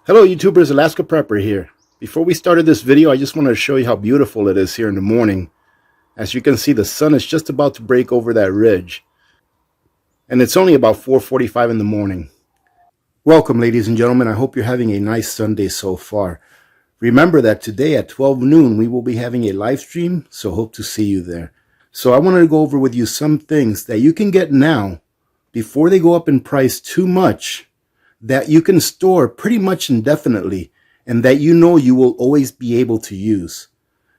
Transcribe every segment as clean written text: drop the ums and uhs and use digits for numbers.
Hello YouTubers, Alaska Prepper here. Before we started this video, I just wanted to show you how beautiful it is here in the morning. As you can see, the sun is just about to break over that ridge. And it's only about 4:45 in the morning. Welcome ladies and gentlemen, I hope you're having a nice Sunday so far. Remember that today at 12 noon we will be having a live stream, so hope to see you there. So I wanted to go over with you some things that you can get now before they go up in price too much, that you can store pretty much indefinitely and that you know you will always be able to use.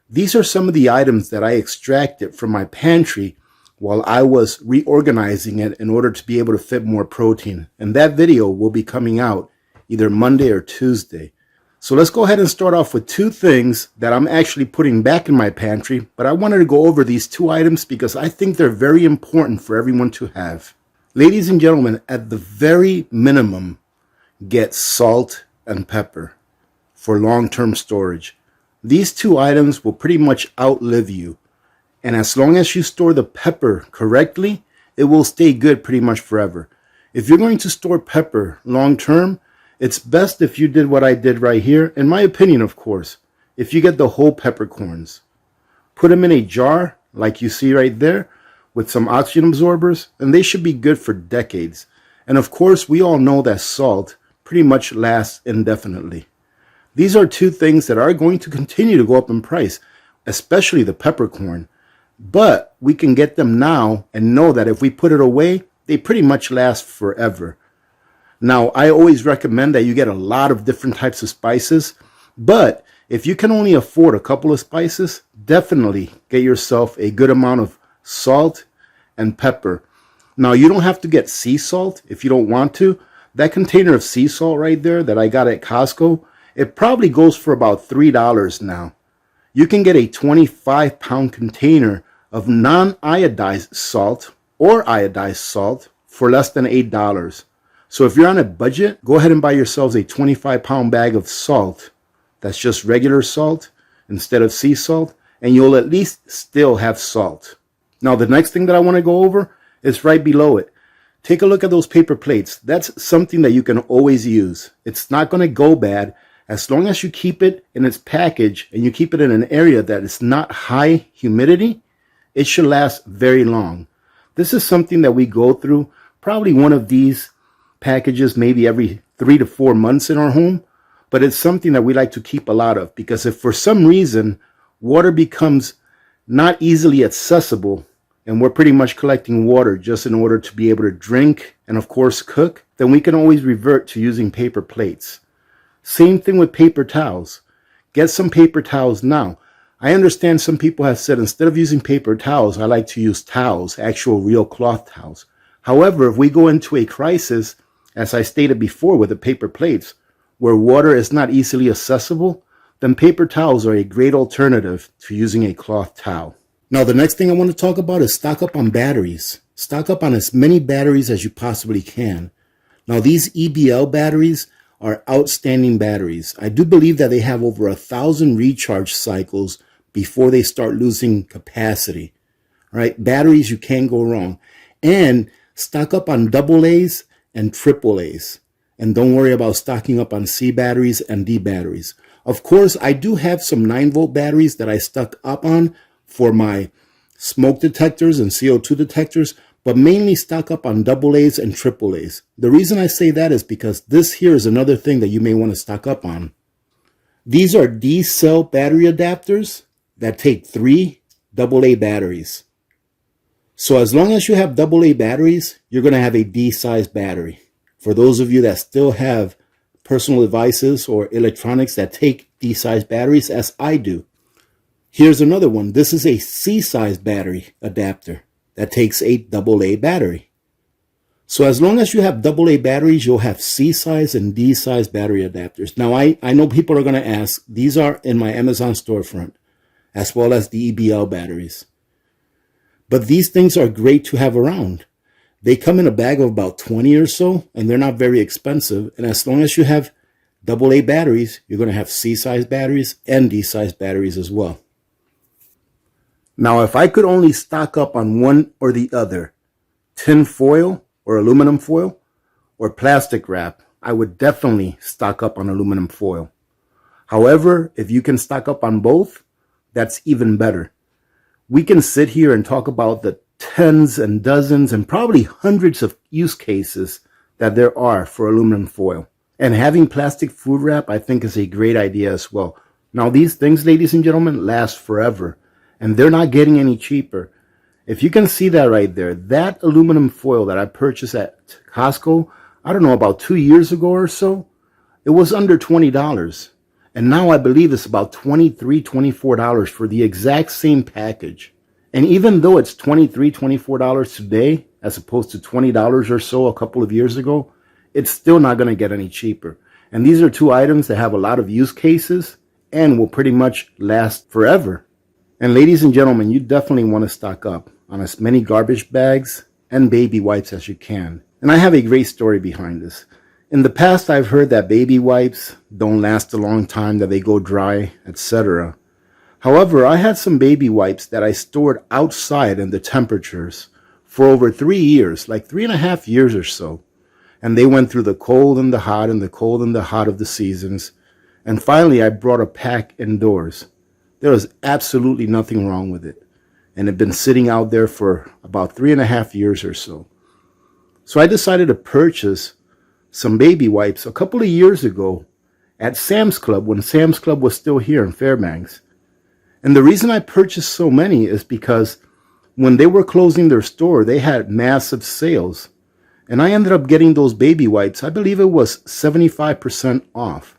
These are some of the items that I extracted from my pantry while I was reorganizing it in order to be able to fit more protein. And that video will be coming out either Monday or Tuesday. So let's go ahead and start off with two things that I'm actually putting back in my pantry, but I wanted to go over these two items because I think they're very important for everyone to have. Ladies and gentlemen, at the very minimum, get salt and pepper for long-term storage. These two items will pretty much outlive you. And as long as you store the pepper correctly, it will stay good pretty much forever. If you're going to store pepper long-term, it's best if you did what I did right here, in my opinion, of course. If you get the whole peppercorns, put them in a jar like you see right there with some oxygen absorbers, and they should be good for decades. And of course, we all know that salt pretty much lasts indefinitely. These are two things that are going to continue to go up in price, especially the peppercorn. But we can get them now and know that if we put it away, they pretty much last forever. Now, I always recommend that you get a lot of different types of spices, but if you can only afford a couple of spices, definitely get yourself a good amount of salt and pepper. Now, you don't have to get sea salt if you don't want to. That container of sea salt right there that I got at Costco, it probably goes for about $3 now. You can get a 25-pound container of non-iodized salt or iodized salt for less than $8. So if you're on a budget, go ahead and buy yourselves a 25-pound bag of salt. That's just regular salt instead of sea salt, and you'll at least still have salt. Now, the next thing that I want to go over is right below it. Take a look at those paper plates. That's something that you can always use. It's not going to go bad as long as you keep it in its package and you keep it in an area that is not high humidity. It should last very long. This is something that we go through, probably one of these packages maybe every 3 to 4 months in our home, but it's something that we like to keep a lot of, because if for some reason water becomes not easily accessible and we're pretty much collecting water just in order to be able to drink and of course cook, then we can always revert to using paper plates. Same thing with paper towels. Get some paper towels now. I understand some people have said instead of using paper towels, I like to use towels, actual real cloth towels. However, if we go into a crisis, as I stated before with the paper plates, where water is not easily accessible, then paper towels are a great alternative to using a cloth towel. Now, the next thing I want to talk about is stock up on batteries. Stock up on as many batteries as you possibly can. Now, these EBL batteries are outstanding batteries. I do believe that they have over 1,000 recharge cycles before they start losing capacity. All right, batteries, you can't go wrong. And stock up on AA's and AAA's. And don't worry about stocking up on C batteries and D batteries. Of course, I do have some 9-volt batteries that I stuck up on for my smoke detectors and CO2 detectors, but mainly stock up on AA's and AAA's. The reason I say that is because this here is another thing that you may want to stock up on. These are D-cell battery adapters that take 3 AA batteries. So as long as you have AA batteries, you're going to have a D-size battery. For those of you that still have personal devices or electronics that take D-size batteries, as I do. Here's another one. This is a C-size battery adapter that takes a AA battery. So as long as you have AA batteries, you'll have C-size and D-size battery adapters. Now, I know people are going to ask, these are in my Amazon storefront, as well as the EBL batteries. But these things are great to have around. They come in a bag of about 20 or so, and they're not very expensive. And as long as you have AA batteries, you're going to have C-size batteries and D-size batteries as well. Now, if I could only stock up on one or the other, tin foil or aluminum foil or plastic wrap, I would definitely stock up on aluminum foil. However, if you can stock up on both, that's even better. We can sit here and talk about the tens and dozens and probably hundreds of use cases that there are for aluminum foil. And having plastic food wrap, I think, is a great idea as well. Now, these things, ladies and gentlemen, last forever, and they're not getting any cheaper. If you can see that right there, that aluminum foil that I purchased at Costco, I don't know, about 2 years ago or so, it was under $20. And now I believe it's about $23, $24 for the exact same package. And even though it's $23, $24 today, as opposed to $20 or so a couple of years ago, it's still not going to get any cheaper. And these are two items that have a lot of use cases and will pretty much last forever. And ladies and gentlemen, you definitely want to stock up on as many garbage bags and baby wipes as you can. And I have a great story behind this. In the past, I've heard that baby wipes don't last a long time, that they go dry, etc. However, I had some baby wipes that I stored outside in the temperatures for over 3 years, like 3.5 years or so. And they went through the cold and the hot and the cold and the hot of the seasons. And finally, I brought a pack indoors. There was absolutely nothing wrong with it. And it had been sitting out there for about 3.5 years or so. So I decided to purchase some baby wipes a couple of years ago at Sam's Club, when Sam's Club was still here in Fairbanks. And the reason I purchased so many is because when they were closing their store, they had massive sales. And I ended up getting those baby wipes, I believe it was 75% off.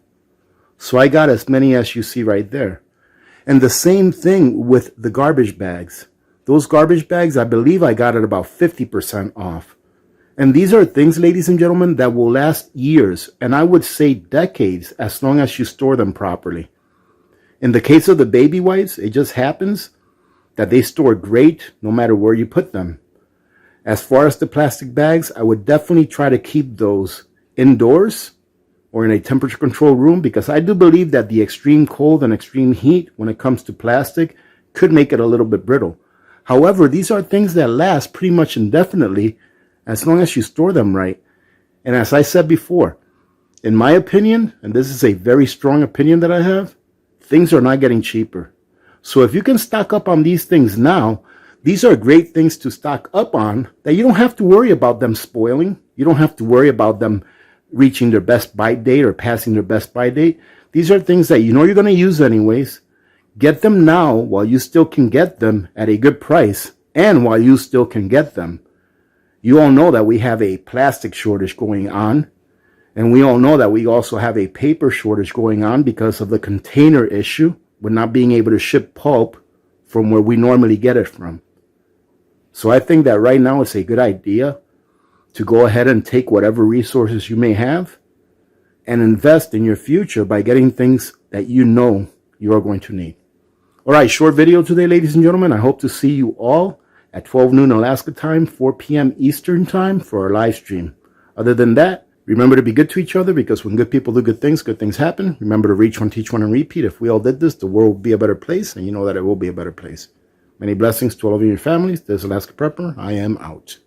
So I got as many as you see right there. And the same thing with the garbage bags. Those garbage bags, I believe I got at about 50% off. And these are things, ladies and gentlemen, that will last years, and I would say decades, as long as you store them properly. In the case of the baby wipes, it just happens that they store great no matter where you put them. As far as the plastic bags, I would definitely try to keep those indoors or in a temperature controlled room, because I do believe that the extreme cold and extreme heat when it comes to plastic could make it a little bit brittle. However, these are things that last pretty much indefinitely as long as you store them right. And as I said before, in my opinion, and this is a very strong opinion that I have, things are not getting cheaper. So if you can stock up on these things now, these are great things to stock up on that you don't have to worry about them spoiling. You don't have to worry about them reaching their best buy date or passing their best buy date. These are things that you know you're going to use anyways. Get them now while you still can get them at a good price and while you still can get them. You all know that we have a plastic shortage going on, and we all know that we also have a paper shortage going on because of the container issue with not being able to ship pulp from where we normally get it from. So I think that right now it's a good idea to go ahead and take whatever resources you may have and invest in your future by getting things that you know you are going to need. All right, short video today, ladies and gentlemen. I hope to see you all at 12 noon Alaska time, 4 p.m. Eastern time for our live stream. Other than that, remember to be good to each other, because when good people do good things happen. Remember to reach one, teach one, and repeat. If we all did this, the world would be a better place, and you know that it will be a better place. Many blessings to all of you and your families. This is Alaska Prepper. I am out.